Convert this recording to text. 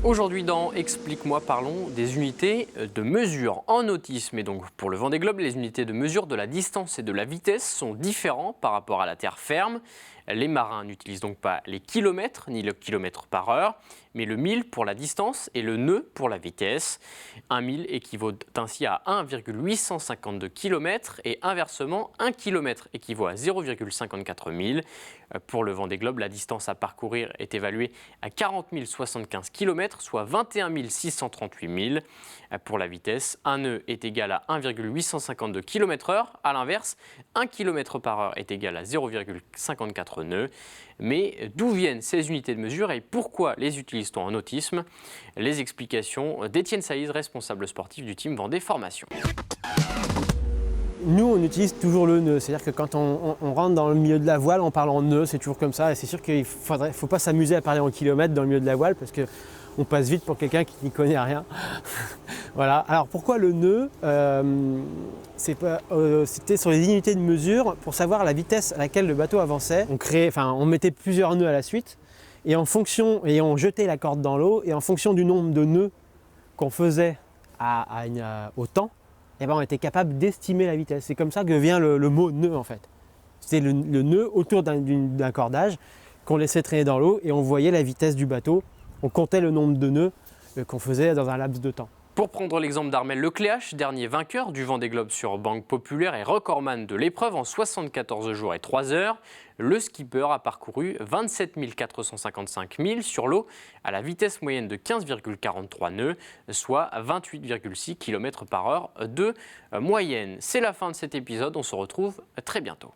Aujourd'hui dans Explique-moi, parlons des unités de mesure. En nautisme et donc pour le Vendée Globe, les unités de mesure de la distance et de la vitesse sont différentes par rapport à la terre ferme. Les marins n'utilisent donc pas les kilomètres ni le kilomètre par heure, mais le mille pour la distance et le nœud pour la vitesse. Un mille équivaut ainsi à 1,852 km et inversement, 1 km équivaut à 0,54 milles. Pour le Vendée Globe, la distance à parcourir est évaluée à 40 075 km, soit 21 638 milles. Pour la vitesse, un nœud est égal à 1,852 km/h. A l'inverse, 1 km par heure est égal à 0,54 nœuds. Mais d'où viennent ces unités de mesure et pourquoi les utilise-t-on en nautisme? Les explications d'Étienne Saïz, responsable sportif du team Vendée Formation. Nous, on utilise toujours le nœud, c'est-à-dire que quand on rentre dans le milieu de la voile, on parle en nœud, c'est toujours comme ça. Et c'est sûr qu'il ne faut pas s'amuser à parler en kilomètres dans le milieu de la voile parce qu'on passe vite pour quelqu'un qui n'y connaît rien. Voilà. Alors pourquoi le nœud? C'était sur les unités de mesure pour savoir la vitesse à laquelle le bateau avançait. On mettait plusieurs nœuds à la suite et on jetait la corde dans l'eau et en fonction du nombre de nœuds qu'on faisait au temps, eh ben, on était capable d'estimer la vitesse. C'est comme ça que vient le mot nœud en fait. C'est le nœud autour d'un cordage qu'on laissait traîner dans l'eau et on voyait la vitesse du bateau. On comptait le nombre de nœuds qu'on faisait dans un laps de temps. Pour prendre l'exemple d'Armel Lecléache, dernier vainqueur du Vendée Globe sur Banque Populaire et recordman de l'épreuve en 74 jours et 3 heures, le skipper a parcouru 27 455 milles sur l'eau à la vitesse moyenne de 15,43 nœuds, soit 28,6 km par heure de moyenne. C'est la fin de cet épisode, on se retrouve très bientôt.